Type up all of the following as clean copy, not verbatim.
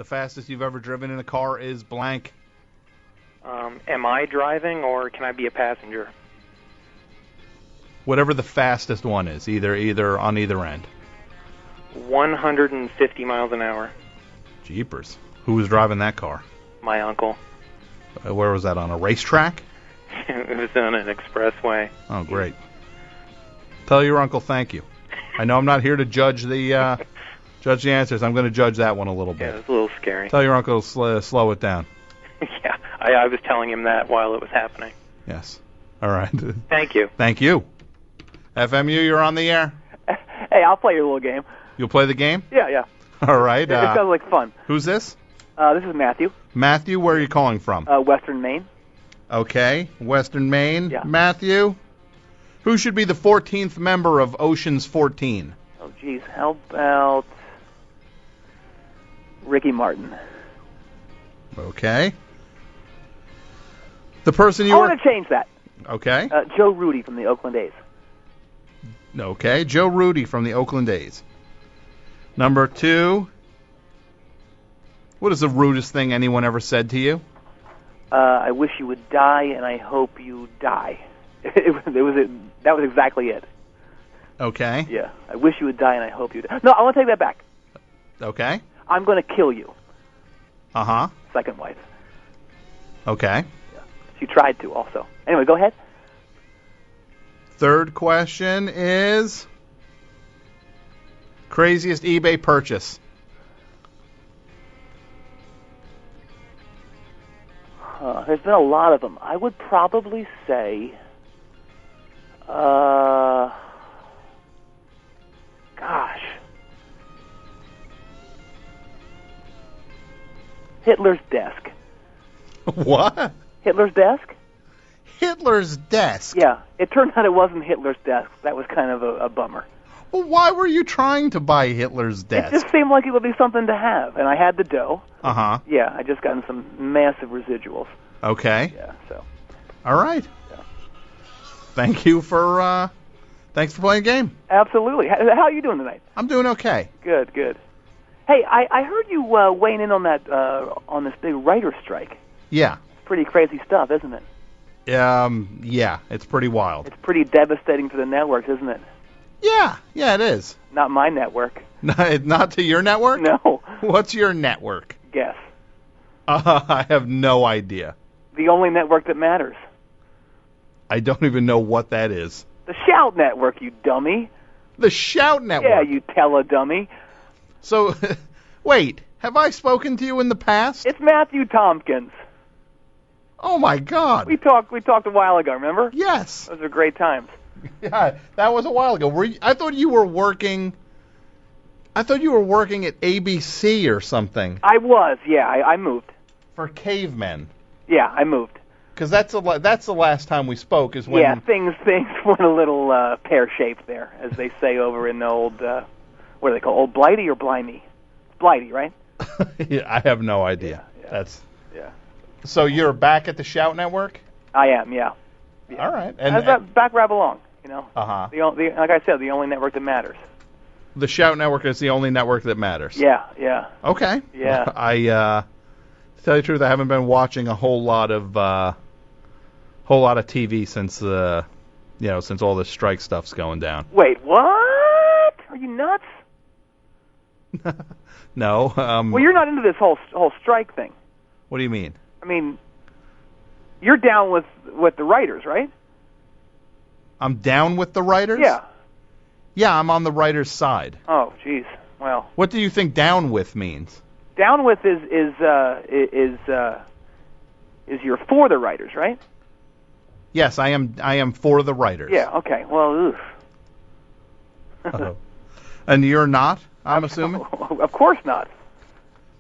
The fastest you've ever driven in a car is blank. Am I driving, or can I be a passenger? Whatever the fastest one is, either on either end. 150 miles an hour. Jeepers. Who was driving that car? My uncle. Where was that, on a racetrack? It was on an expressway. Oh, great. Tell your uncle thank you. I know I'm not here to judge the answers. I'm going to judge that one a little bit. Yeah, it was a little scary. Tell your uncle to slow it down. Yeah, I was telling him that while it was happening. Yes. All right. Thank you. Thank you. FMU, you're on the air. Hey, I'll play your little game. You'll play the game? Yeah. All right. It sounds like fun. Who's this? This is Matthew. Matthew, where are you calling from? Western Maine. Okay, Western Maine. Yeah. Matthew, who should be the 14th member of Ocean's 14? Oh, geez. How about Ricky Martin? Okay. The person you I want to change that. Okay. Joe Rudy from the Oakland A's. Okay, Joe Rudy from the Oakland A's. Number 2. What is the rudest thing anyone ever said to you? I wish you would die, and I hope you die. That was exactly it. Okay. Yeah. I wish you would die, and I hope you die. No, I want to take that back. Okay. I'm going to kill you. Uh-huh. Second wife. Okay. Yeah. She tried to also. Anyway, go ahead. Third question is craziest eBay purchase. There's been a lot of them. I would probably say, gosh, Hitler's desk. What? Hitler's desk? Hitler's desk? Yeah. It turned out it wasn't Hitler's desk. That was kind of a bummer. Well, why were you trying to buy Hitler's desk? It just seemed like it would be something to have, and I had the dough. Uh-huh. Yeah, I just gotten some massive residuals. Okay. Yeah, so. All right. Yeah. Thanks for playing the game. Absolutely. How are you doing tonight? I'm doing okay. Good. Hey, I heard you weighing in on that on this big writer strike. Yeah. It's pretty crazy stuff, isn't it? Yeah, it's pretty wild. It's pretty devastating to the networks, isn't it? Yeah, it is. Not my network. Not to your network? No. What's your network? Guess. I have no idea. The only network that matters. I don't even know what that is. The Shout Network, you dummy. The Shout Network? Yeah, you tele-dummy. So, wait, have I spoken to you in the past? It's Matthew Thompkins. Oh, my God. We talked a while ago, remember? Yes. Those were great times. Yeah, that was a while ago. I thought you were working at ABC or something. I was, yeah. I moved. For Cavemen. Yeah, I moved. Because that's the last time we spoke is when... Yeah, things went a little pear-shaped there, as they say over in the old, what do they call it, Old Blighty or Blimey? Blighty, right? Yeah, I have no idea. Yeah. Yeah. So you're back at the Shout Network? I am, yeah. All right. Back right along, you know. Uh-huh. Like I said, the only network that matters. The Shout Network is the only network that matters. Yeah. Okay. Yeah. To tell you the truth, I haven't been watching a whole lot of TV since since all this strike stuff's going down. Wait, what? Are you nuts? No. Well, you're not into this whole strike thing. What do you mean? I mean, you're down with the writers, right? I'm down with the writers? Yeah. Yeah, I'm on the writers' side. Oh, jeez. Well. What do you think down with means? Down with is you're for the writers, right? Yes, I am for the writers. Yeah. Okay. Well, oof. Uh-oh. And you're not, I'm assuming? Of course not.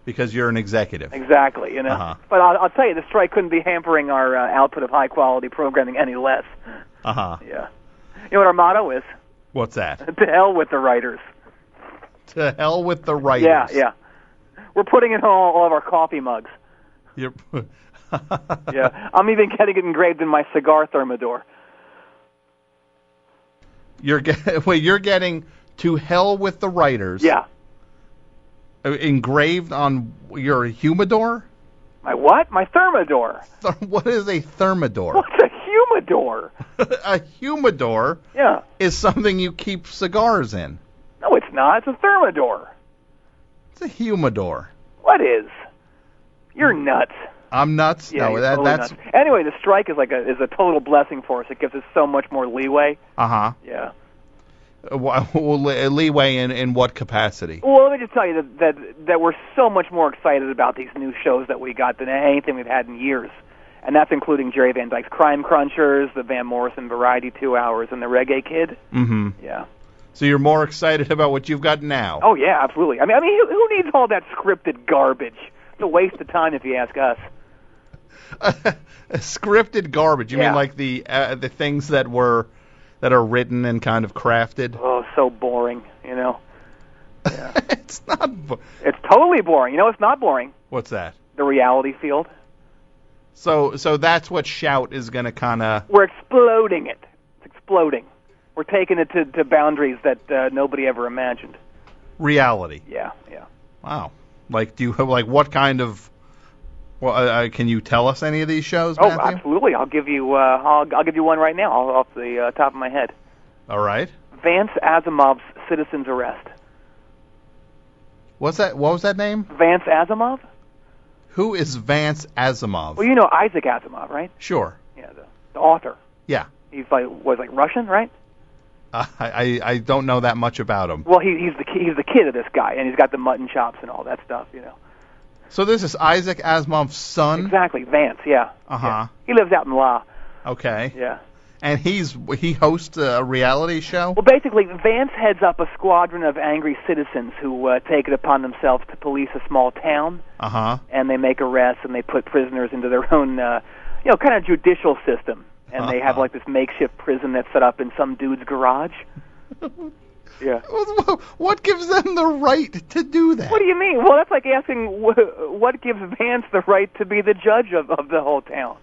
Because you're an executive. Exactly, you know. Uh-huh. But I'll tell you, the strike couldn't be hampering our output of high-quality programming any less. Uh-huh. Yeah. You know what our motto is? What's that? To hell with the writers. To hell with the writers. Yeah. We're putting it on all of our coffee mugs. You're Yeah. I'm even getting it engraved in my cigar thermidor. You're getting to hell with the writers. Yeah. Engraved on your humidor? My what? My thermidor. What is a thermidor? What's a humidor? A humidor Yeah. is something you keep cigars in. No, it's not. It's a thermidor. It's a humidor. What is? You're nuts. I'm nuts? Yeah, No, you're that's... totally nuts. Anyway, the strike is a total blessing for us. It gives us so much more leeway. Uh-huh. Yeah. Leeway in what capacity? Well, let me just tell you that we're so much more excited about these new shows that we got than anything we've had in years. And that's including Jerry Van Dyke's Crime Crunchers, the Van Morrison Variety 2 Hours, and the Reggae Kid. Mm-hmm. Yeah. So you're more excited about what you've got now? Oh, yeah, absolutely. I mean, who needs all that scripted garbage? It's a waste of time if you ask us. Scripted garbage. You Yeah. mean like the things that are written and kind of crafted? Oh, so boring, you know. Yeah. It's not. It's totally boring. You know, it's not boring. What's that? The reality field. So that's what Shout is going to kind of... We're exploding it. It's exploding. We're taking it to boundaries that nobody ever imagined. Reality. Yeah, yeah. Wow. Like, do you have, like, what kind of... Well, can you tell us any of these shows, Oh, Matthew? absolutely. I'll give you one right now off the top of my head. All right. Vance Asimov's Citizen's Arrest. What was that name? Vance Asimov? Who is Vance Asimov? Well, you know Isaac Asimov, right? Sure. Yeah, the author. Yeah. He's like Russian, right? I don't know that much about him. Well, he's the kid of this guy, and he's got the mutton chops and all that stuff, you know. So this is Isaac Asimov's son? Exactly, Vance. Yeah. Uh-huh. Yeah. He lives out in La. Okay. Yeah. And he hosts a reality show? Well, basically, Vance heads up a squadron of angry citizens who take it upon themselves to police a small town. Uh-huh. And they make arrests and they put prisoners into their own, kind of judicial system. And they have like this makeshift prison that's set up in some dude's garage. Yeah. What gives them the right to do that? What do you mean? Well, that's like asking what gives Vance the right to be the judge of the whole town.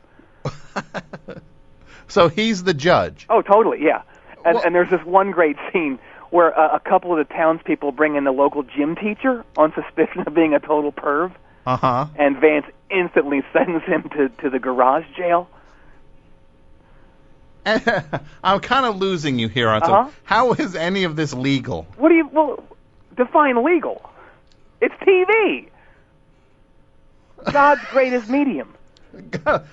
So he's the judge. Oh, totally, yeah. And there's this one great scene where a couple of the townspeople bring in the local gym teacher on suspicion of being a total perv. Uh-huh. And Vance instantly sends him to the garage jail. I'm kind of losing you here. So how is any of this legal? Define legal. It's TV. God's greatest medium.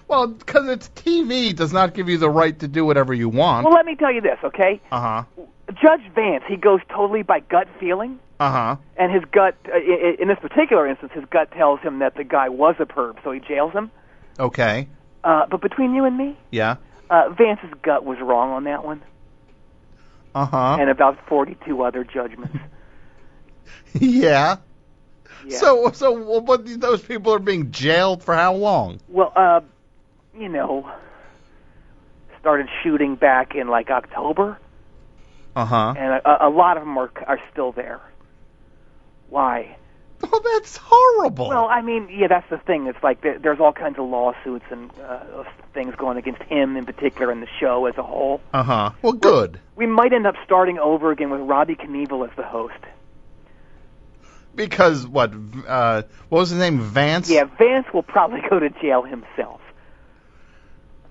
Well, because it's TV does not give you the right to do whatever you want. Well, let me tell you this, okay? Uh-huh. Judge Vance, he goes totally by gut feeling. Uh-huh. And his gut, in this particular instance, his gut tells him that the guy was a perv, so he jails him. Okay. But between you and me, yeah, Vance's gut was wrong on that one. Uh-huh. And about 42 other judgments. Yeah. Yeah. So but those people are being jailed for how long? Well, started shooting back in like October. Uh-huh. And a lot of them are still there. Why? Oh, that's horrible. Well, I mean, yeah, that's the thing. It's like there's all kinds of lawsuits and things going against him in particular and the show as a whole. Uh-huh. Well, good. We might end up starting over again with Robbie Knievel as the host. Because, what was his name, Vance? Yeah, Vance will probably go to jail himself.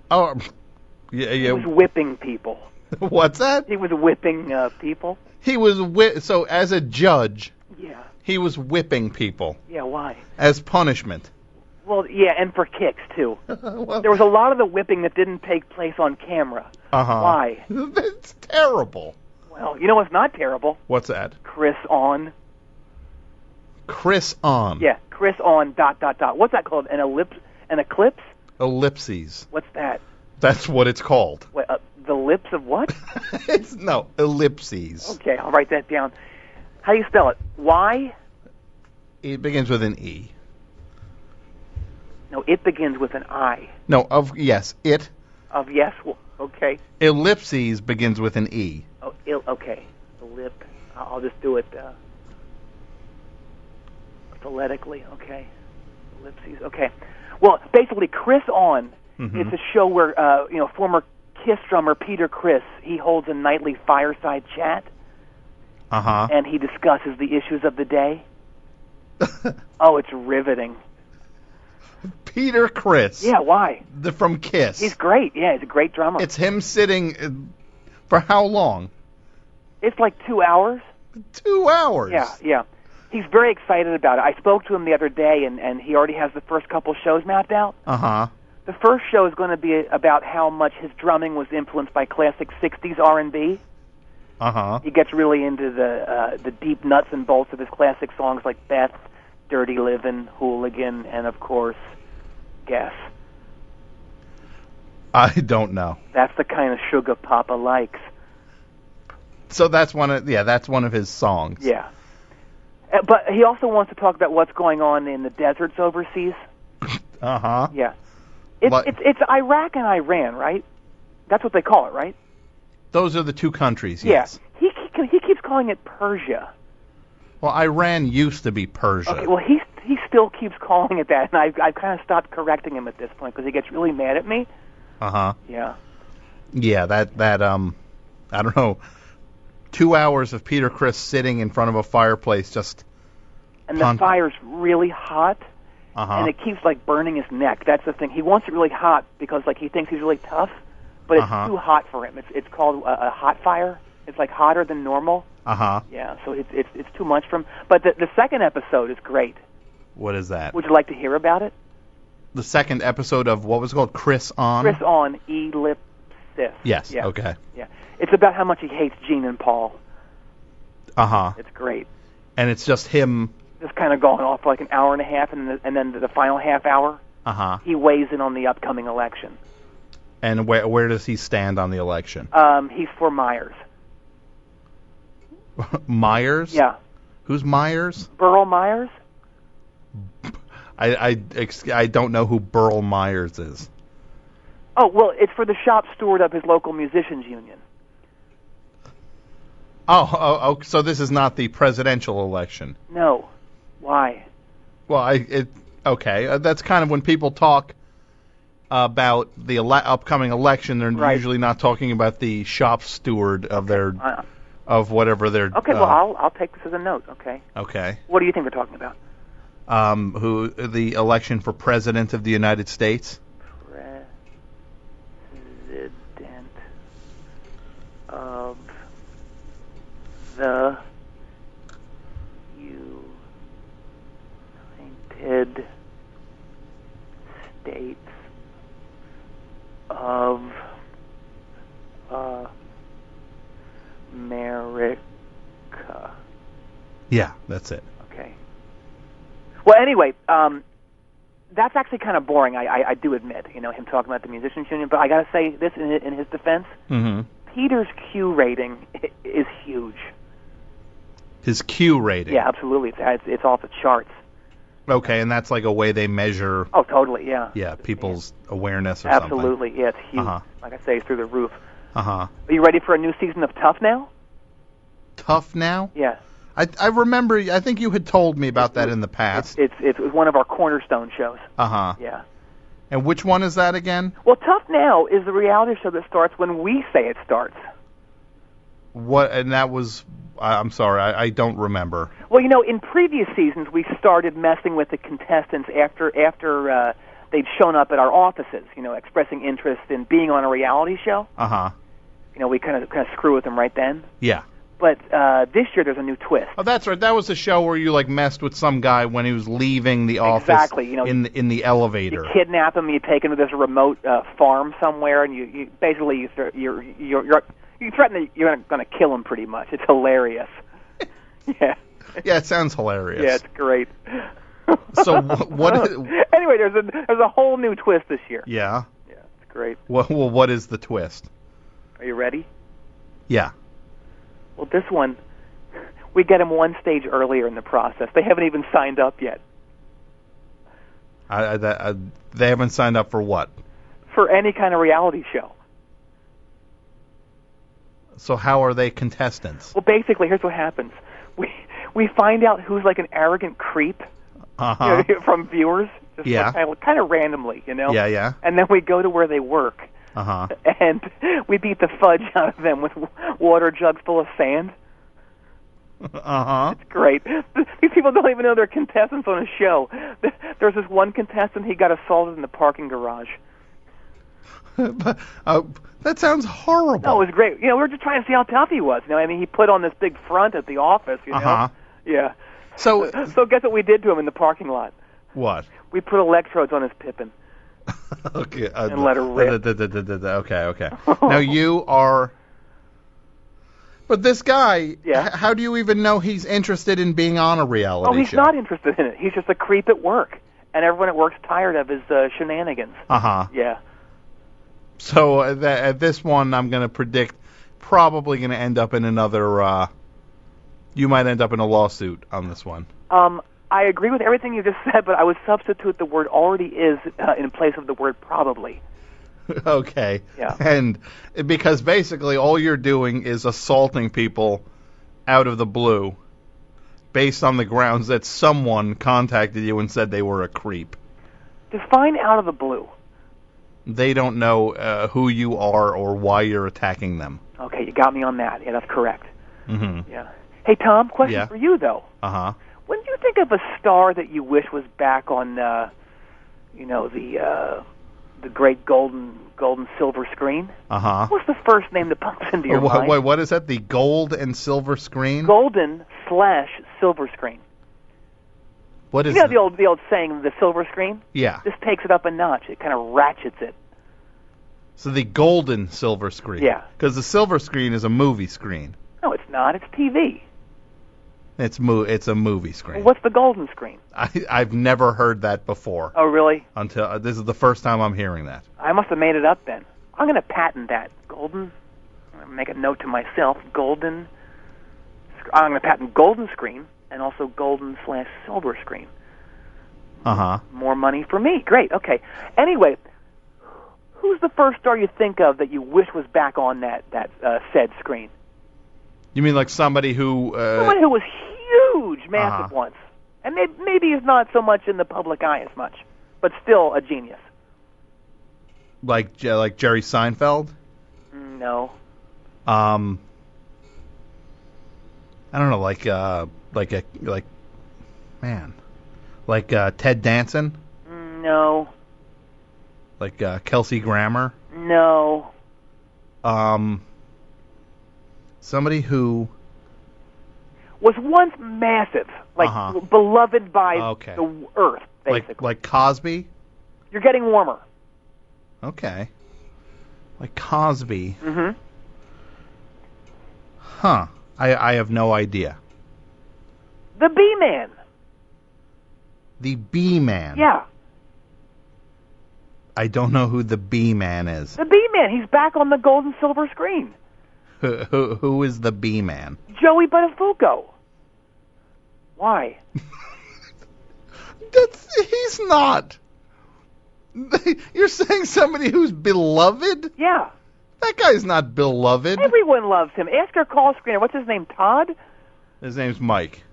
Oh, yeah. He was whipping people. What's that? He was whipping people. He was so as a judge. Yeah. He was whipping people. Yeah, why? As punishment. Well, yeah, and for kicks too. Well, there was a lot of the whipping that didn't take place on camera. Uh-huh. Why? That's terrible. Well, you know what's not terrible? What's that? Chris on. Chris on. Yeah, Chris on ... What's that called? An eclipse? Ellipses. What's that? That's what it's called. Wait, the lips of what? No, ellipses. Okay, I'll write that down. How do you spell it? Y? It begins with an E. No, it begins with an I. No, yes, it. Of yes, okay. Ellipses begins with an E. Oh, okay. The lip. I'll just do it phonetically, okay. Ellipses, okay. Well, basically, Chris on. Mm-hmm. It's a show where former Kiss drummer Peter Criss, he holds a nightly fireside chat. Uh-huh. And he discusses the issues of the day. Oh, it's riveting. Peter Criss. Yeah, why? From Kiss. He's great. Yeah, he's a great drummer. It's him sitting for how long? It's like 2 hours. 2 hours? Yeah. He's very excited about it. I spoke to him the other day, and he already has the first couple shows mapped out. Uh-huh. The first show is going to be about how much his drumming was influenced by classic 60s R&B. Uh-huh. He gets really into the deep nuts and bolts of his classic songs like Beth, Dirty Livin', Hooligan, and, of course, Guess. I don't know. That's the kind of sugar Papa likes. So that's one of his songs. Yeah. But he also wants to talk about what's going on in the deserts overseas. Uh-huh. Yeah. It's Iraq and Iran, right? That's what they call it, right? Those are the two countries, yes. Yeah. He keeps calling it Persia. Well, Iran used to be Persia. Okay, well, he still keeps calling it that, and I've kind of stopped correcting him at this point because he gets really mad at me. Uh-huh. Yeah. Yeah, that I don't know, 2 hours of Peter Criss sitting in front of a fireplace just... And the fire's really hot, and it keeps, like, burning his neck. That's the thing. He wants it really hot because, like, he thinks he's really tough, but it's too hot for him. It's called a hot fire. It's, like, hotter than normal. Uh-huh. Yeah, so it's too much for him. But the second episode is great. What is that? Would you like to hear about it? The second episode of, what was it called, Criss On? Criss On, Ellipsis. Yes, yeah. Okay. Yeah. It's about how much he hates Gene and Paul. Uh-huh. It's great. And it's just him... Just kind of going off for like an hour and a half, and then the final half hour, he weighs in on the upcoming election. And where does he stand on the election? He's for Myers. Myers? Yeah. Who's Myers? Burl Myers? I don't know who Burl Myers is. Oh, well, it's for the shop steward of his local musicians union. Oh, so this is not the presidential election. No. Why? Well, okay. That's kind of when people talk about the upcoming election, they're usually not talking about the shop steward of their of whatever they're. Okay, well, I'll take this as a note. Okay. Okay. What do you think they're talking about? Who the election for president of the United States? President of the United States of America. Yeah, that's it. Okay. Well, anyway, that's actually kind of boring. I do admit, him talking about the musicians union. But I got to say this in his defense. Mm-hmm. Peter's Q rating is huge. His Q rating. Yeah, absolutely. It's off the charts. Okay, and that's like a way they measure. Oh, totally. Yeah. Yeah, people's awareness or absolutely. something. Yeah, it's huge. Like I say, it's through the roof. Are you ready for a new season of Tough Now? Tough Now? Yeah. I remember. I think you had told me about that in the past. It was one of our cornerstone shows. Yeah. And which one is that again? Well, Tough Now is the reality show that starts when we say it starts. What? And that was. I'm sorry, I don't remember. Well, in previous seasons we started messing with the contestants after they'd shown up at our offices, expressing interest in being on a reality show. We kind of screw with them right then. Yeah. But this year there's a new twist. Oh, that's right. That was the show where you messed with some guy when he was leaving the office. Exactly. In the elevator. You kidnap him. You take him to this remote farm somewhere, and you basically you threaten that you're going to kill him. Pretty much. It's hilarious. Yeah. Yeah, it sounds hilarious. Yeah, it's great. So what? Anyway, there's a whole new twist this year. Yeah. Yeah, it's great. Well, what is the twist? Are you ready? Yeah. Well, this one, we get them one stage earlier in the process. They haven't even signed up yet. They haven't signed up for what? For any kind of reality show. So how are they contestants? Well, basically, here's what happens. We find out who's like an arrogant creep from viewers. Just kind of randomly, Yeah. And then we go to where they work. And we beat the fudge out of them with water jugs full of sand. Uh-huh. It's great. These people don't even know they're contestants on a show. There's this one contestant, he got assaulted in the parking garage. But, that sounds horrible. No, it was great. We were just trying to see how tough he was. He put on this big front at the office, Uh-huh. Yeah. So guess what we did to him in the parking lot? What? We put electrodes on his pippin. Okay. And let her rip. Okay. Now you are... But this guy, how do you even know he's interested in being on a reality show? Oh, he's not interested in it. He's just a creep at work. And everyone at work's tired of his shenanigans. Uh-huh. Yeah. So at this one, I'm going to predict probably going to end up in another... you might end up in a lawsuit on this one. I agree with everything you just said, but I would substitute the word already is in place of the word probably. Okay. Yeah. And because basically all you're doing is assaulting people out of the blue based on the grounds that someone contacted you and said they were a creep. Define out of the blue. They don't know who you are or why you're attacking them. Okay, you got me on that. Yeah, that's correct. Mm-hmm. Yeah. Hey, Tom, question for you, though. Uh-huh. When you think of a star that you wish was back on, the great golden silver screen, what's the first name that pops into your mind? Wait, what is that? The gold and silver screen? Golden/silver screen. What is the old saying, the silver screen? Yeah. This takes it up a notch. It kind of ratchets it. So the golden silver screen. Yeah. Because the silver screen is a movie screen. No, it's not. It's TV. It's a movie screen. Well, what's the golden screen? I've never heard that before. Oh, really? Until this is the first time I'm hearing that. I must have made it up then. I'm going to patent that. Golden. I'm going to make a note to myself. Golden. I'm going to patent golden screen and also golden/silver screen. Uh-huh. More money for me. Great. Okay. Anyway, who's the first star you think of that you wish was back on that said screen? You mean like somebody who... Someone who was huge, massive once. And maybe is not so much in the public eye as much, but still a genius. Like Jerry Seinfeld? No. I don't know, like Ted Danson? No. Like Kelsey Grammer? No. Somebody who was once massive, beloved by the earth, basically. Like Cosby? You're getting warmer. Okay. Like Cosby. Mm-hmm. Huh. I have no idea. The B-Man. The B-Man? Yeah. I don't know who the B-Man is. The B-Man. He's back on the gold and silver screen. Who is the B-Man? Joey Buttafuoco. Why? He's not. You're saying somebody who's beloved? Yeah. That guy's not beloved. Everyone loves him. Ask our call screener. What's his name, Todd? His name's Mike.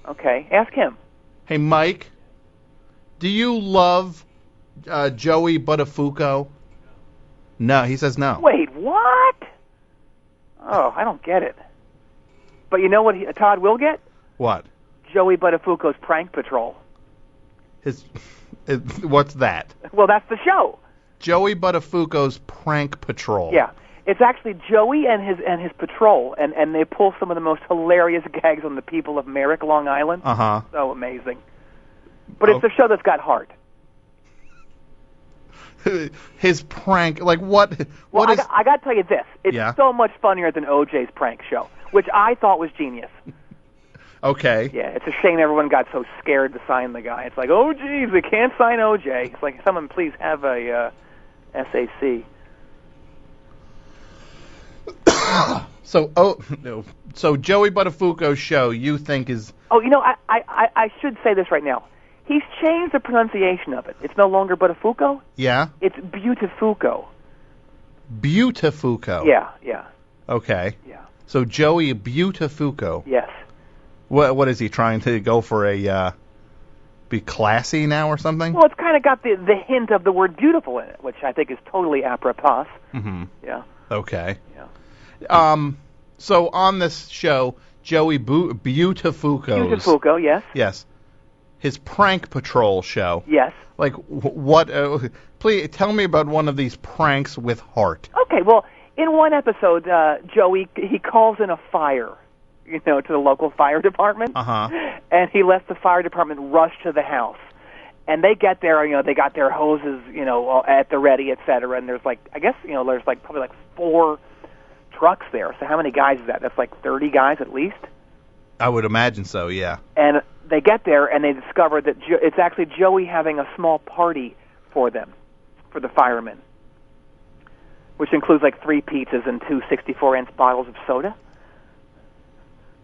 Okay, ask him. Hey, Mike, do you love Joey Buttafuoco? No, he says no. Wait, what? Oh, I don't get it. But you know what Todd will get? What? Joey Buttafuoco's Prank Patrol. What's that? Well, that's the show. Joey Buttafuoco's Prank Patrol. Yeah. It's actually Joey and his patrol, and they pull some of the most hilarious gags on the people of Merrick, Long Island. Uh-huh. So amazing. But it's a show that's got heart. His prank, like what? Well, I got to tell you this. It's so much funnier than OJ's prank show, which I thought was genius. Okay. Yeah, it's a shame everyone got so scared to sign the guy. It's like, oh, geez, we can't sign OJ. It's like, someone please have a SAC. So Joey Buttafuoco's show you think is... Oh, you know, I should say this right now. He's changed the pronunciation of it. It's no longer Buttafuoco. Yeah? It's Beautifuoco. Beautifuoco. Yeah. Okay. Yeah. So Joey Beautifuoco. Yes. What is he trying to go for be classy now or something? Well, it's kind of got the hint of the word beautiful in it, which I think is totally apropos. Mm-hmm. Yeah. Okay. Yeah. So on this show, Joey Buttafuoco's. Buttafuoco, yes. Yes. His prank patrol show. Yes. Like, what? Please tell me about one of these pranks with heart. Okay, well, in one episode, Joey, he calls in a fire, to the local fire department. Uh-huh. And he lets the fire department rush to the house. And they get there, they got their hoses, at the ready, et cetera. And there's there's probably 4 trucks there. So how many guys is that? That's 30 guys at least? I would imagine so, yeah. And they get there and they discover that it's actually Joey having a small party for them, for the firemen, which includes 3 pizzas and 2 64-ounce bottles of soda.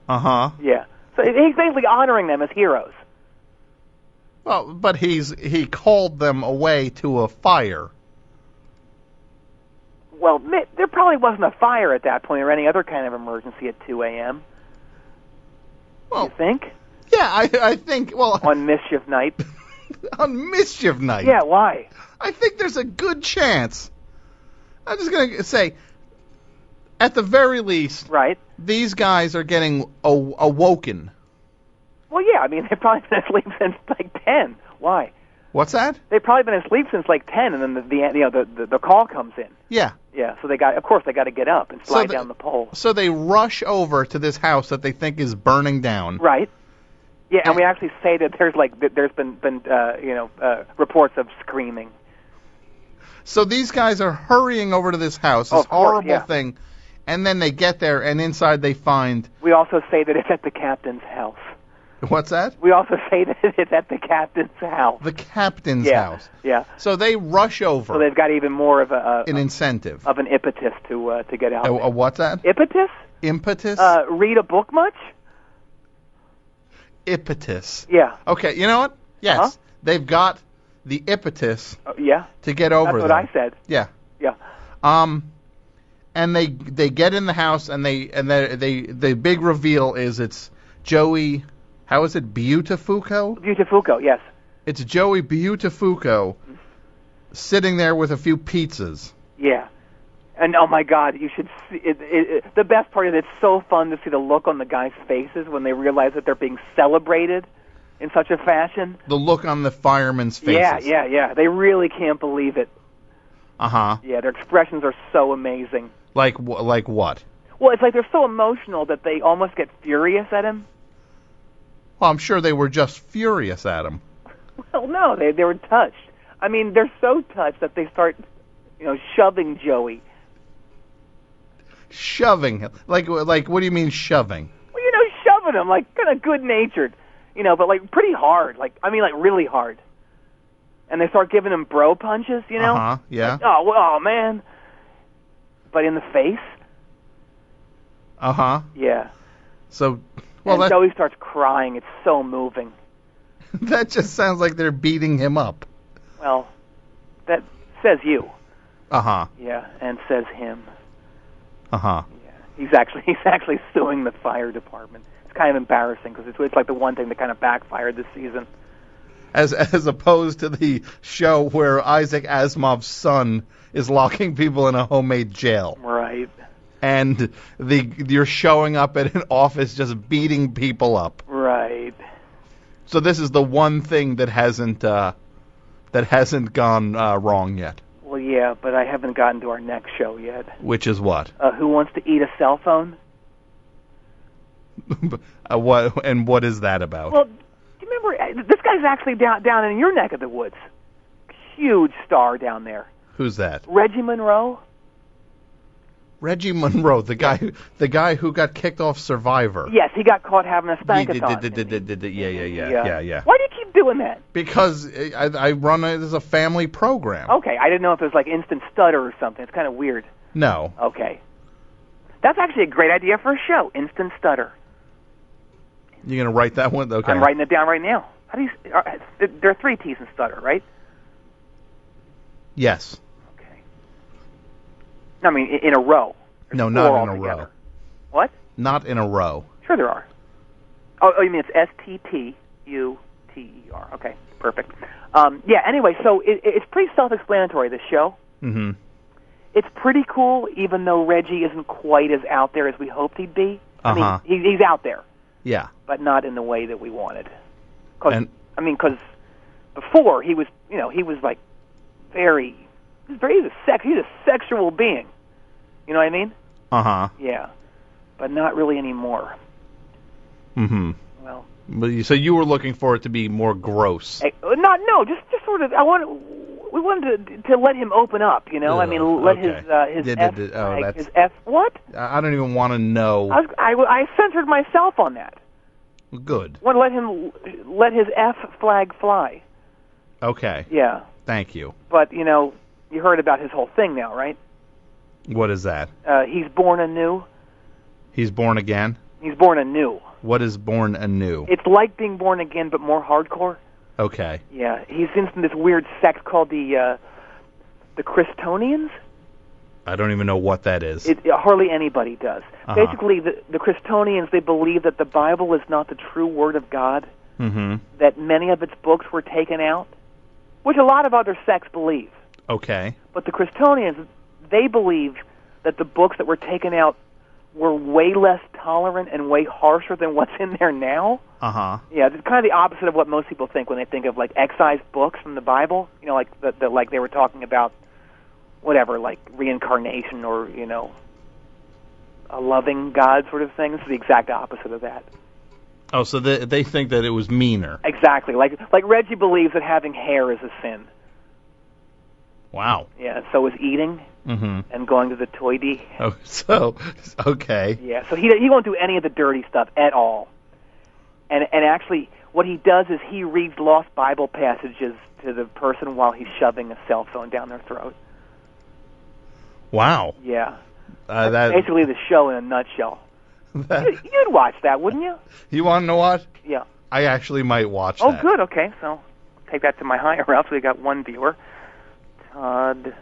Uh-huh. Yeah. So he's basically honoring them as heroes. Well, but he called them away to a fire. Well, there probably wasn't a fire at that point or any other kind of emergency at 2 a.m. Well, you think? Yeah, I think, well... On mischief night? On mischief night? Yeah, why? I think there's a good chance. I'm just going to say, at the very least, right, these guys are getting awoken. Well, yeah, I mean, they've probably been asleep since 10. Why? What's that? They've probably been asleep since 10, and then the call comes in. Yeah. Yeah, so they got to get up and slide down the pole. So they rush over to this house that they think is burning down. Right. Yeah, and we actually say that there's been reports of screaming. So these guys are hurrying over to this house, this horrible thing, and then they get there, and inside they find... We also say that it's at the captain's house. What's that? We also say that it's at the captain's house. The captain's house. Yeah. So they rush over. So they've got even more of an incentive. Of an impetus to get out. What's that? Impetus? Impetus? Read a book much? Impetus. Yeah. Okay, you know what? Yes. Uh-huh. They've got the impetus yeah. to get over That's what I said. Yeah. Yeah. And they get in the house, and the big reveal is it's Joey... How is it? Buttafuoco? Buttafuoco, yes. It's Joey Buttafuoco sitting there with a few pizzas. Yeah. And, oh, my God, you should see it. The best part is it's so fun to see the look on the guys' faces when they realize that they're being celebrated in such a fashion. The look on the firemen's faces. Yeah. They really can't believe it. Uh-huh. Yeah, their expressions are so amazing. Like what? Well, it's like they're so emotional that they almost get furious at him. Well, I'm sure they were just furious at him. Well, no, they were touched. I mean, they're so touched that they start, shoving Joey. Shoving? Like what do you mean shoving? Well, shoving him, kind of good-natured, but pretty hard. Really hard. And they start giving him bro punches, Uh-huh, yeah. Oh, man. But in the face? Uh-huh. Yeah. So... Well, and Joey starts crying. It's so moving. That just sounds like they're beating him up. Well, that says you. Uh-huh. Yeah, and says him. Uh-huh. Yeah, he's actually suing the fire department. It's kind of embarrassing because it's like the one thing that kind of backfired this season. As opposed to the show where Isaac Asimov's son is locking people in a homemade jail. Right. And you're showing up at an office just beating people up. Right. So this is the one thing that hasn't gone wrong yet. Well, yeah, but I haven't gotten to our next show yet. Which is what? Who Wants to Eat a Cell Phone? What is that about? Well, do you remember this guy's actually down in your neck of the woods? Huge star down there. Who's that? Reggie Monroe. Reggie Monroe, the guy who got kicked off Survivor. Yes, he got caught having a spankathon. Yeah. Why do you keep doing that? Because I run it as a family program. Okay, I didn't know if it was instant stutter or something. It's kind of weird. No. Okay. That's actually a great idea for a show, instant stutter. You're going to write that one? Okay. I'm writing it down right now. How do you? There are 3 T's in stutter, right? Yes. I mean, in a row. No, not in a row. What? Not in a row. Sure there are. Oh, you mean it's S-T-T-U-T-E-R. Okay, perfect. Yeah, anyway, so it's pretty self-explanatory, this show. Mm-hmm. It's pretty cool, even though Reggie isn't quite as out there as we hoped he'd be. I mean, he's out there. Yeah. But not in the way that we wanted. Because before he was like he's a sexual being. You know what I mean? Yeah. But not really anymore. Mm-hmm. Well. So you were looking for it to be more gross. Just sort of. We wanted to let him open up. You know, let his his F. What? I don't even want to know. I censored myself on that. Good. Want to let his F flag fly. Okay. Yeah. Thank you. But you heard about his whole thing now, right? What is that? He's born anew. He's born again? He's born anew. What is born anew? It's like being born again, but more hardcore. Okay. Yeah, he's in this weird sect called the Christonians. I don't even know what that is. Hardly anybody does. Basically, the Christonians, they believe that the Bible is not the true Word of God, that many of its books were taken out, which a lot of other sects believe. Okay. But the Christonians, they believe that the books that were taken out were way less tolerant and way harsher than what's in there now. Yeah, it's kind of the opposite of what most people think when they think of like excised books from the Bible. Like like they were talking about whatever, like reincarnation or a loving God sort of thing. This is the exact opposite of that. Oh, so they think that it was meaner. Exactly. Like Reggie believes that having hair is a sin. Wow. Yeah, so is eating and going to the toidy. Oh, so, okay. Yeah, so he won't do any of the dirty stuff at all. And actually, what he does is he reads lost Bible passages to the person while he's shoving a cell phone down their throat. Wow. Yeah. That's basically the show in a nutshell. You'd watch that, wouldn't you? You want to know what? Yeah. I actually might watch that. Oh, good, okay. So take that to my higher-ups. We got one viewer. Todd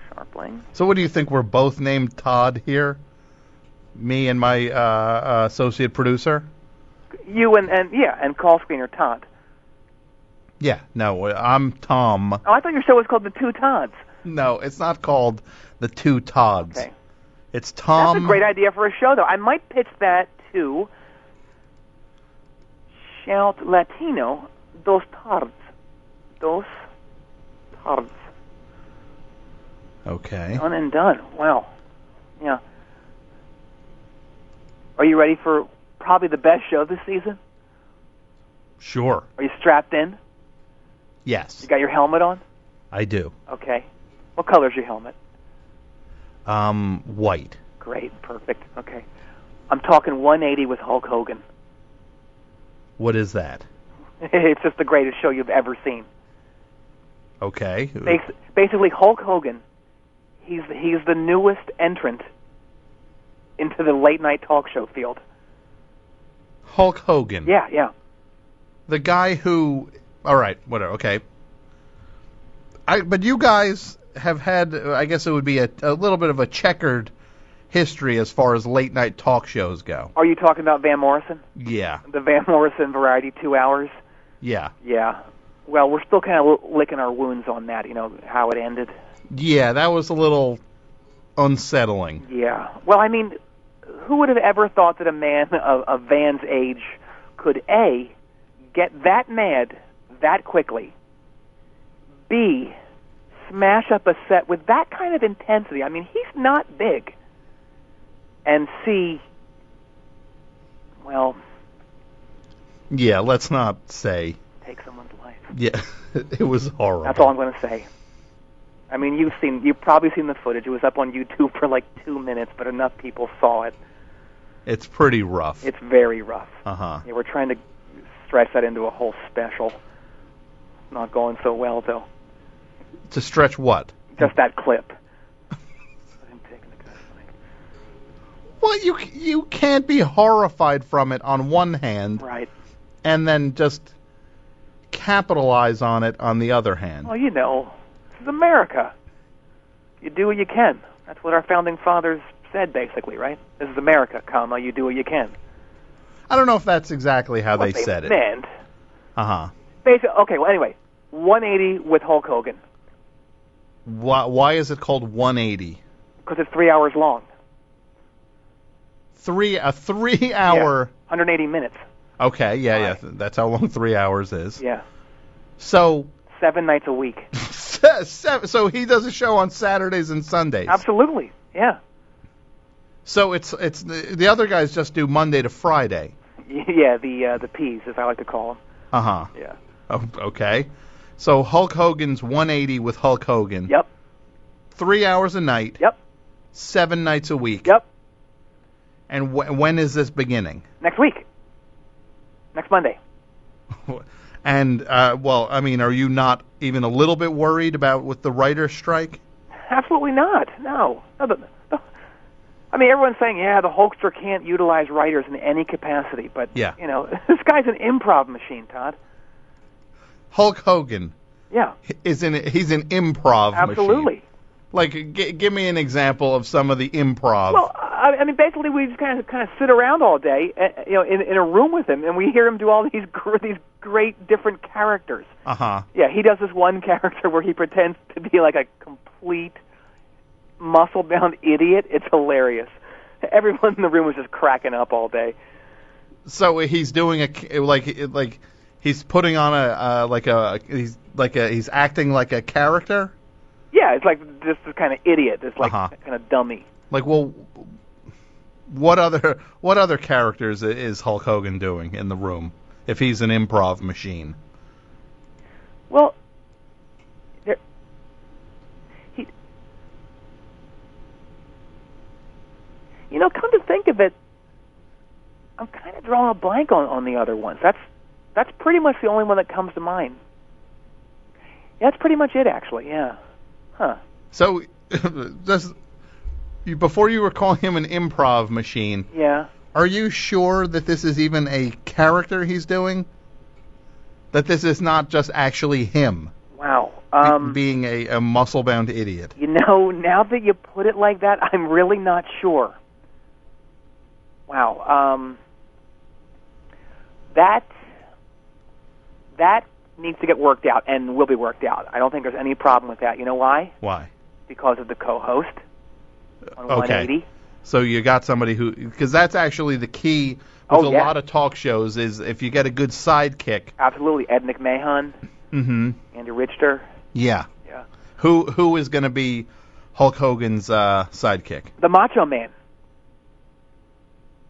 Scharpling. So what do you think? We're both named Todd here? Me and my associate producer? You and call screener Todd. Yeah, no, I'm Tom. Oh, I thought your show was called The Two Todds. No, it's not called The Two Todds. Okay. It's Tom. That's a great idea for a show, though. I might pitch that to Shout Latino, Dos Tards. Dos Tards. Okay. Done and done. Wow. Yeah. Are you ready for probably the best show this season? Sure. Are you strapped in? Yes. You got your helmet on? I do. Okay. What color's your helmet? White. Great. Perfect. Okay. I'm talking 180 with Hulk Hogan. What is that? It's just the greatest show you've ever seen. Okay. Basically, Hulk Hogan, he's the newest entrant into the late-night talk show field. Hulk Hogan. Yeah. The guy who... All right, whatever, okay. But you guys have had, I guess it would be a little bit of a checkered history as far as late-night talk shows go. Are you talking about Van Morrison? Yeah. The Van Morrison Variety 2 Hours? Yeah. Yeah. Well, we're still kind of licking our wounds on that, how it ended. Yeah, that was a little unsettling. Yeah. Well, I mean, who would have ever thought that a man of Van's age could, A, get that mad that quickly, B, smash up a set with that kind of intensity? I mean, he's not big. And C, well... Yeah, let's not say... Take someone's life. Yeah, it was horrible. That's all I'm going to say. I mean, you've probably seen the footage. It was up on YouTube for like 2 minutes, but enough people saw it. It's pretty rough. It's very rough. Uh-huh. Yeah, we're trying to stretch that into a whole special. Not going so well, though. To stretch what? Just that clip. Well, you can't be horrified from it on one hand, right, and then just capitalize on it on the other hand. Well, this is America. You do what you can. That's what our founding fathers said, basically, right? This is America, comma, you do what you can. I don't know if that's exactly how they said it. Meant. Uh-huh. Okay, well, anyway, 180 with Hulk Hogan. Why is it called 180? Because it's 3 hours long. A 3 hour. 180 minutes. Okay, yeah. Right. That's how long 3 hours is. Yeah. So 7 nights a week. So he does a show on Saturdays and Sundays. Absolutely. Yeah. So it's the other guys just do Monday to Friday. Yeah, the P's, as I like to call them. Uh-huh. Yeah. Oh, okay. So Hulk Hogan's 180 with Hulk Hogan. Yep. 3 hours a night. Yep. 7 nights a week. Yep. And when is this beginning? Next week. Next Monday. And, are you not even a little bit worried about with the writer's strike? Absolutely not. No. I mean, everyone's saying, the Hulkster can't utilize writers in any capacity. But, yeah. This guy's an improv machine, Todd. Hulk Hogan. Yeah. He's an improv machine. Absolutely. Like, give me an example of some of the improv. Well, I mean, basically, we just kind of sit around all day, in a room with him, and we hear him do all these great different characters. Uh-huh. Yeah, he does this one character where he pretends to be like a complete muscle-bound idiot. It's hilarious. Everyone in the room was just cracking up all day. So he's doing he's putting on he's acting like a character. Yeah, it's like this kind of idiot, this kind of dummy. Like, well, what other characters is Hulk Hogan doing in the room if he's an improv machine? Well, come to think of it, I'm kind of drawing a blank on the other ones. That's pretty much the only one that comes to mind. Yeah, that's pretty much it, actually. Yeah. Huh. So, before you were calling him an improv machine, yeah. Are you sure that this is even a character he's doing? That this is not just actually him? Wow. Being a muscle-bound idiot. Now that you put it like that, I'm really not sure. Wow. That needs to get worked out and will be worked out. I don't think there's any problem with that. You know why? Why? Because of the co-host on 180. So you got somebody because that's actually the key with a lot of talk shows is if you get a good sidekick. Absolutely. Ed McMahon. Mm-hmm. Andy Richter. Yeah. Yeah. Who is going to be Hulk Hogan's sidekick? The Macho Man.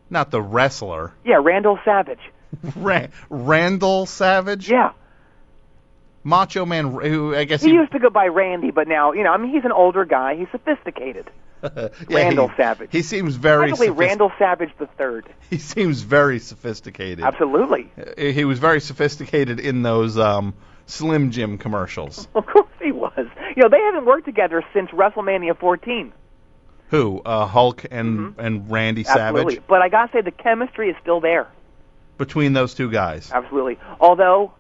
Not the wrestler. Yeah, Randall Savage. Randall Savage? Yeah. Macho Man, who I guess he used to go by Randy, but now, he's an older guy. He's sophisticated. Randall Savage. He seems very sophisticated. Randall Savage III. He seems very sophisticated. Absolutely. He was very sophisticated in those Slim Jim commercials. Of course he was. They haven't worked together since WrestleMania 14. Who? Hulk and Randy Savage? Absolutely. But I got to say, the chemistry is still there. Between those two guys? Absolutely. Although,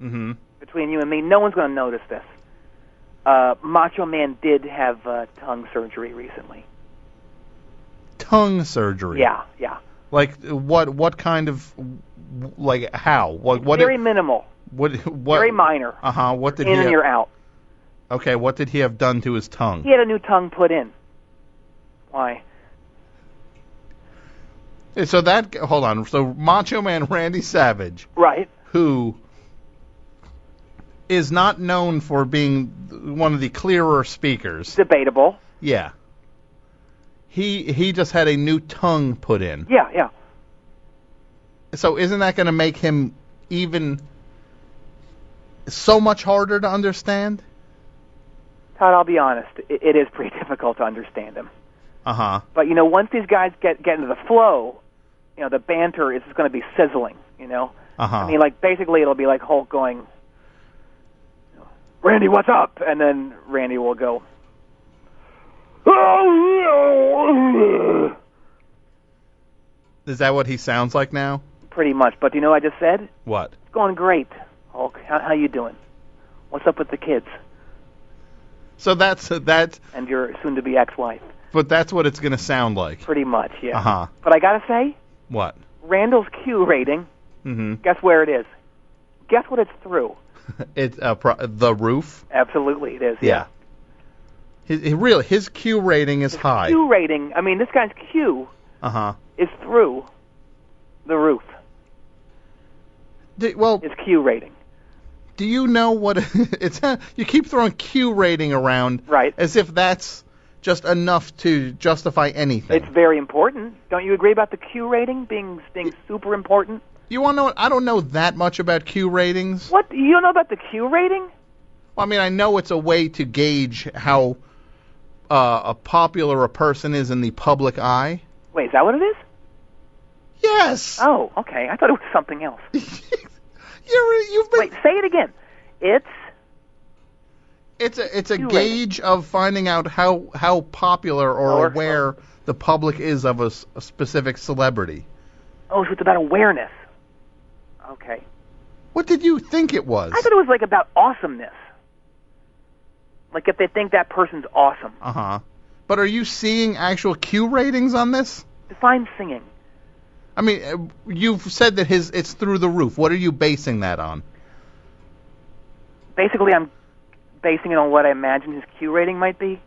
mm-hmm. between you and me, no one's going to notice this. Macho Man did have tongue surgery recently. Tongue surgery? Yeah. Like, what kind of, like, how? What very minimal. What? Very minor. Uh-huh. What did in and you're out. Okay, what did he have done to his tongue? He had a new tongue put in. Why? So hold on. So Macho Man Randy Savage, right? Who is not known for being one of the clearer speakers. Debatable. Yeah. He just had a new tongue put in. Yeah. So isn't that going to make him even so much harder to understand? Todd, I'll be honest. It is pretty difficult to understand him. Uh-huh. But, once these guys get into the flow, the banter is going to be sizzling, Uh-huh. I mean, basically it'll be like Hulk going, Randy, what's up? And then Randy will go, Is that what he sounds like now? Pretty much. But do you know what I just said? What? It's going great, Hulk. How you doing? What's up with the kids? So that's and your soon-to-be ex-wife. But that's what it's going to sound like. Pretty much, yeah. Uh-huh. But I got to say... What? Randall's Q rating, guess where it is? Guess what it's through? It's the roof? Absolutely, it is, yeah. His Q rating is high. Q rating, I mean, this guy's Q is through the roof. It's Q rating. Do you know what it's? You keep throwing Q rating around, right? As if that's just enough to justify anything. It's very important. Don't you agree about the Q rating being super important? You want to know what? I don't know that much about Q ratings. What? You don't know about the Q rating? Well, I mean, I know it's a way to gauge how popular a person is in the public eye. Wait, is that what it is? Yes. Oh, okay. I thought it was something else. You've been... Wait, say it again. It's a gauge of finding out how popular or aware the public is of a specific celebrity. Oh, so it's about awareness. Okay. What did you think it was? I thought it was like about awesomeness. Like if they think that person's awesome. But are you seeing actual Q ratings on this? Define singing. I mean, you've said that it's through the roof. What are you basing that on? Basically, I'm basing it on what I imagine his Q rating might be.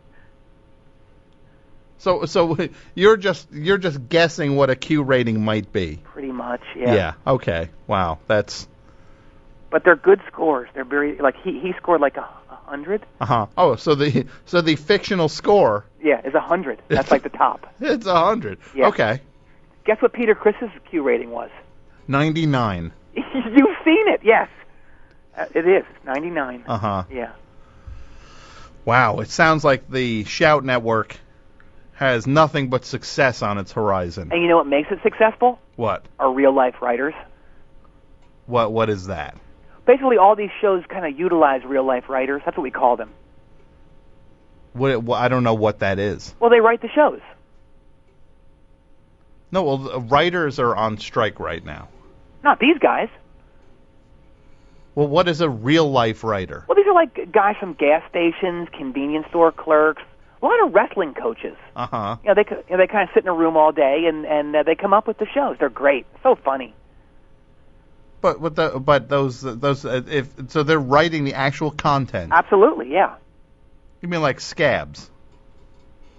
So you're just guessing what a Q rating might be. Pretty much, yeah. Yeah. Okay. Wow. That's. But they're good scores. They're very he scored like 100. Oh, so the fictional score. Yeah, is 100. That's like the top. It's 100. Yeah. Okay. Guess what Peter Criss's Q rating was? 99. You've seen it, yes. It is. It's 99. Yeah. Wow. It sounds like the Shout Network has nothing but success on its horizon. And you know what makes it successful? What? Are real life writers. What is that? Basically, all these shows kind of utilize real life writers. That's what we call them. I don't know what that is. Well, they write the shows. No, well, writers are on strike right now. Not these guys. Well, what is a real-life writer? Well, these are like guys from gas stations, convenience store clerks, a lot of wrestling coaches. You know, they kind of sit in a room all day and they come up with the shows. They're great, so funny. But those so they're writing the actual content. Absolutely, yeah. You mean like scabs?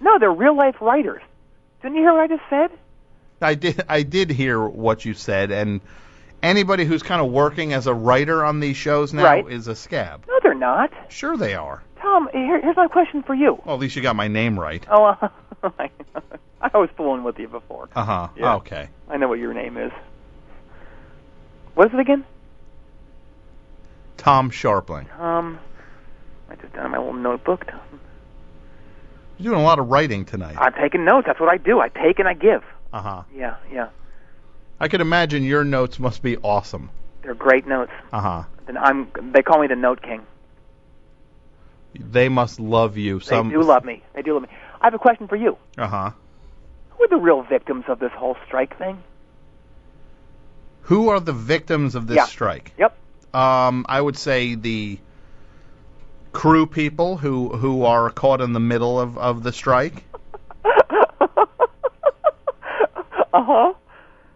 No, they're real-life writers. Didn't you hear what I just said? I did hear what you said, and anybody who's kind of working as a writer on these shows now is a scab. No, they're not. Sure they are. Tom, here's my question for you. Well, at least you got my name right. Oh, I was fooling with you before. Yeah. Okay. I know what your name is. What is it again? Tom Scharpling. Write this down in my little notebook, Tom. You're doing a lot of writing tonight. I'm taking notes. That's what I do. I take and I give. Yeah. I could imagine your notes must be awesome. They're great notes. And they call me the Note King. They must love you. They do love me. I have a question for you. Who are the real victims of this whole strike thing? Who are the victims of this strike? Yep. I would say the crew people who are caught in the middle of the strike.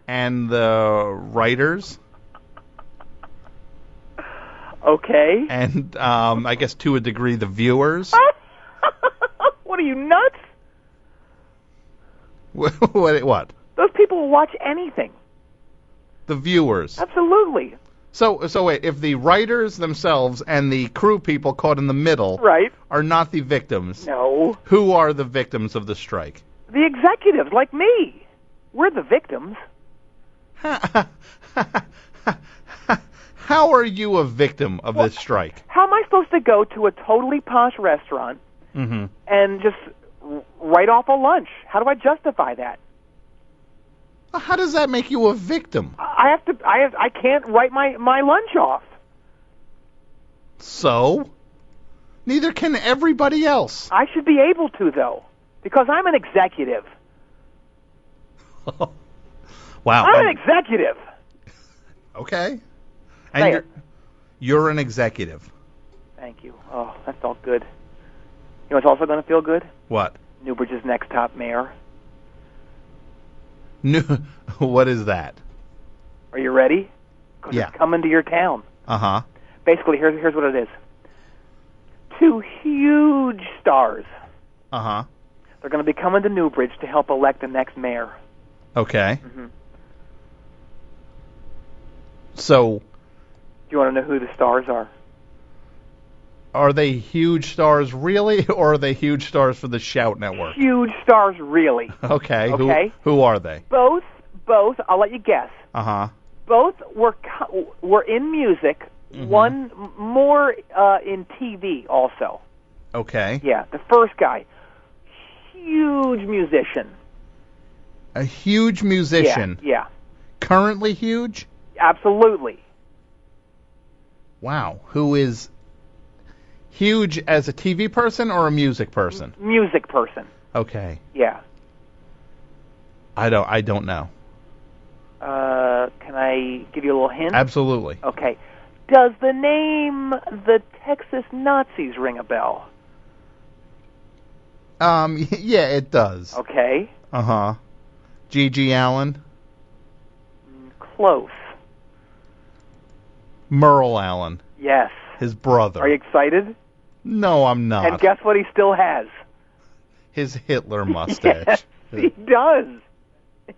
And the writers. Okay. And I guess to a degree the viewers. What are you, nuts? What? Those people will watch anything. The viewers. Absolutely. So wait, if the writers themselves and the crew people caught in the middle are not the victims, no. Who are the victims of the strike? The executives, like me. We're the victims. How are you a victim of this strike? How am I supposed to go to a totally posh restaurant and just write off a lunch? How do I justify that? How does that make you a victim? I can't write my lunch off. So? Neither can everybody else. I should be able to, though, because I'm an executive. Wow. I'm an executive. Okay. And you're an executive. Thank you. Oh, that felt good. You know what's also going to feel good? What? Newbridge's next top mayor. What is that? Are you ready? 'Cause it's coming to your town. Basically, here's what it is. 2 huge stars. They're going to be coming to Newbridge to help elect the next mayor. Okay. Mm-hmm. So, Do you want to know who the stars are? are they huge stars really, or are they huge stars for the Shout Network? Huge stars, really. Okay. Okay. Who are they? Both. I'll let you guess. Uh-huh. Both were in music. Mm-hmm. One more in TV also. Okay. Yeah, the first guy, huge musician. A huge musician. Yeah. Currently huge? Absolutely. Wow. Who is huge as a TV person or a music person? Music person. Okay. Yeah. I don't know. Can I give you a little hint? Absolutely. Okay. Does the name the Texas Nazis ring a bell? Yeah, it does. Okay. Uh-huh. G.G. Allen? Close. Merle Allen. Yes. His brother. Are you excited? No, I'm not. And guess what he still has? His Hitler mustache. Yes, he does.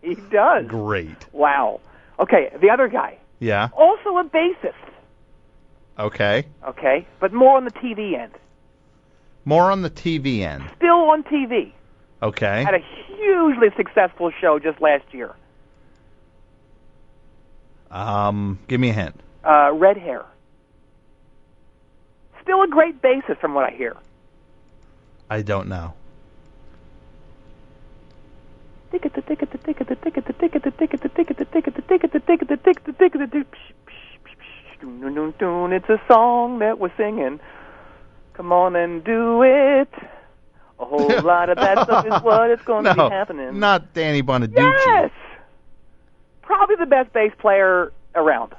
He does. Great. Wow. Okay, the other guy. Yeah. Also a bassist. Okay. Okay, but more on the TV end. More on the TV end. Still on TV. Okay. Had a hugely successful show just last year. Give me a hint. Red hair. Still a great bassist from what I hear. I don't know. It's a song that we're singing. Come on and do it. A whole lot of that stuff is what it's going to be happening. Not Danny Bonaducci. Yes! Probably the best bass player around.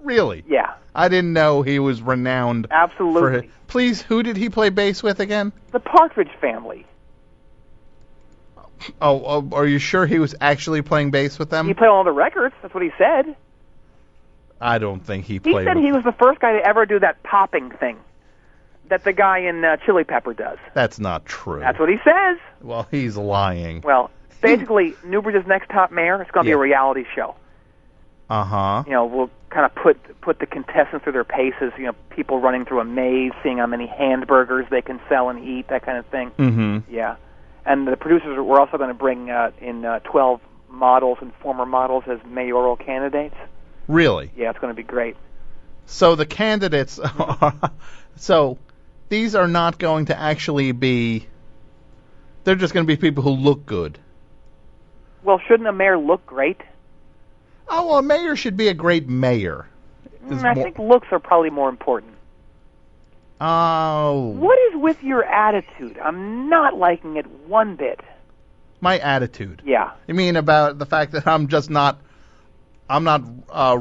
Really? Yeah. I didn't know he was renowned. Absolutely. Please, who did he play bass with again? The Partridge Family. Oh, are you sure he was actually playing bass with them? He played on all the records. That's what he said. I don't think he He played. said he was the first guy to ever do that popping thing that the guy in Chili Pepper does. That's not true. That's what he says. Well, he's lying. Well, basically, Newbridge's Next Top Mayor, it's going to be a reality show. Uh-huh. You know, we'll kind of put the contestants through their paces, you know, people running through a maze, seeing how many hamburgers they can sell and eat, that kind of thing. Mm-hmm. Yeah. And the producers were also going to bring in 12 models and former models as mayoral candidates. Really? Yeah, it's going to be great. So the candidates are... So these are not going to actually be... They're just going to be people who look good. Well, shouldn't a mayor look great? Oh, well, a mayor should be a great mayor. I think looks are probably more important. Oh. What is with your attitude? I'm not liking it one bit. My attitude? Yeah. You mean about the fact that I'm just not... I'm not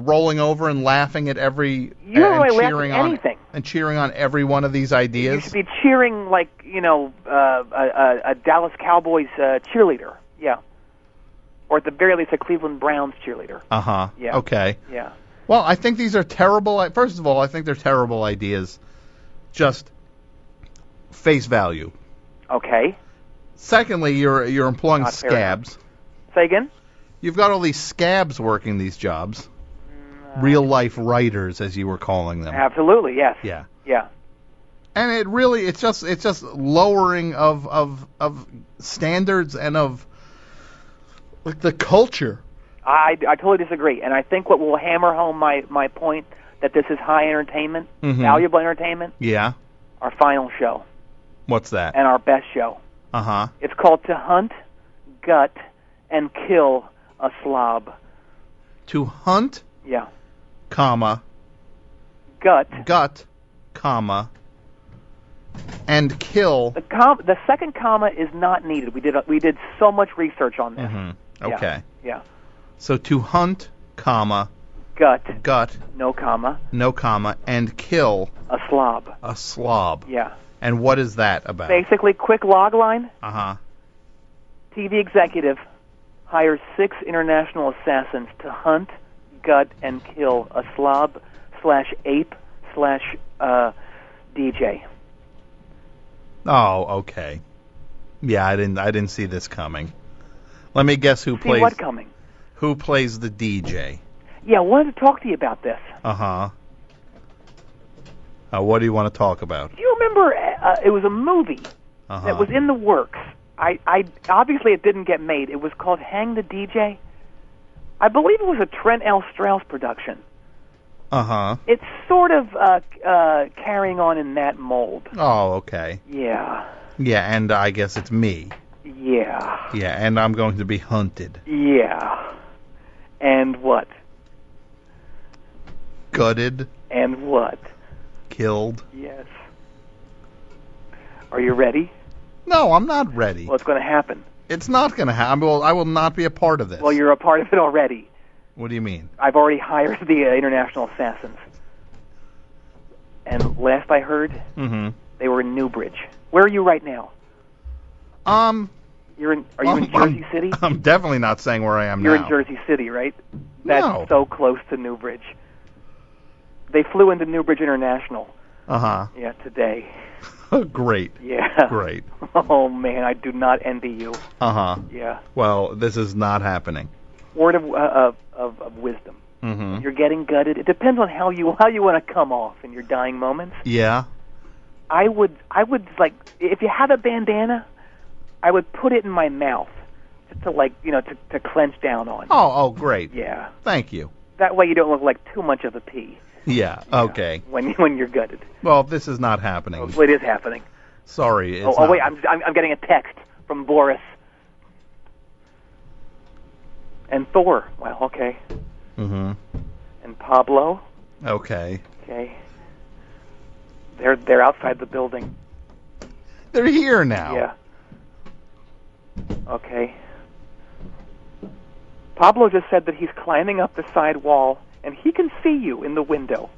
rolling over and laughing at every... You don't really laugh at anything. And cheering on every one of these ideas? You should be cheering like, you know, a Dallas Cowboys cheerleader. Yeah. Or at the very least, a Cleveland Browns cheerleader. Uh-huh. Yeah. Okay. Yeah. Well, I think these are terrible... First of all, I think they're terrible ideas. Just face value. Okay. Secondly, you're employing Not fair scabs. enough. Say again? You've got all these scabs working these jobs. Real-life writers, as you were calling them. Absolutely, yes. Yeah. Yeah. And it's just lowering of standards and of like the culture. I totally disagree, and I think what will hammer home my point that this is high entertainment, valuable entertainment. Yeah. Our final show. What's that? And our best show. Uh-huh. It's called To Hunt, Gut, and Kill a Slob. To hunt, Yeah. comma, gut, comma, and kill. The second comma is not needed. We did so much research on this. Mm-hmm. Okay. Yeah. So to hunt, comma, gut, no comma, and kill a slob. a slob. Yeah. And what is that about? Basically, quick log line. Uh-huh. TV executive hires 6 international assassins to hunt, gut, and kill a slob / ape / DJ. Oh, okay. Yeah, I didn't see this coming. Let me guess See what coming? Who plays the DJ? Yeah, I wanted to talk to you about this. Uh-huh. What do you want to talk about? Do you remember it was a movie that was in the works? I obviously it didn't get made. It was called Hang the DJ. I believe it was a Trent L. Strauss production. Uh-huh. It's sort of carrying on in that mold. Oh, okay. Yeah. Yeah, and I guess it's me. Yeah. Yeah, and I'm going to be hunted. Yeah. And what? Gutted. And what? Killed. Yes. Are you ready? No, I'm not ready. Well, it's going to happen. It's not going to happen. I will not be a part of this. Well, you're a part of it already. What do you mean? I've already hired the International Assassins. And last I heard, they were in Newbridge. Where are you right now? Are you in Jersey City? I'm definitely not saying where I am You're now. in Jersey City, right? That's No. so close to Newbridge. They flew into Newbridge International. Uh-huh. Yeah, today. Great. Yeah. Great. Oh, man, I do not envy you. Uh-huh. Yeah. Well, this is not happening. Word of wisdom. Mm-hmm. You're getting gutted. It depends on how you want to come off in your dying moments. Yeah. I would like, if you have a bandana, I would put it in my mouth just to to clench down on. Oh, great. Yeah. Thank you. That way you don't look like too much of a pea. Yeah. Okay. When you're gutted. Well, this is not happening. Well, it is happening. Sorry. It's wait, I'm getting a text from Boris. And Thor. Well, okay. Mm-hmm. And Pablo. Okay. Okay. They're outside the building. They're here now. Yeah. Okay. Pablo just said that he's climbing up the side wall, and he can see you in the window.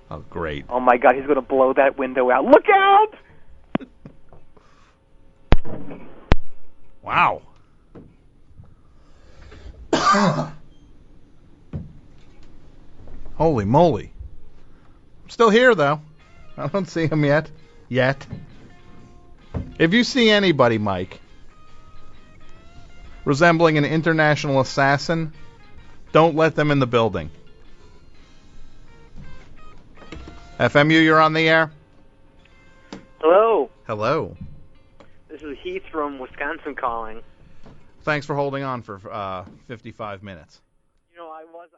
Oh, great. Oh, my God, he's going to blow that window out. Look out! Wow. Holy moly. I'm still here, though. I don't see him yet. If you see anybody, Mike, resembling an international assassin, don't let them in the building. FMU, you're on the air? Hello. Hello. This is Heath from Wisconsin calling. Thanks for holding on for 55 minutes. You know, I was...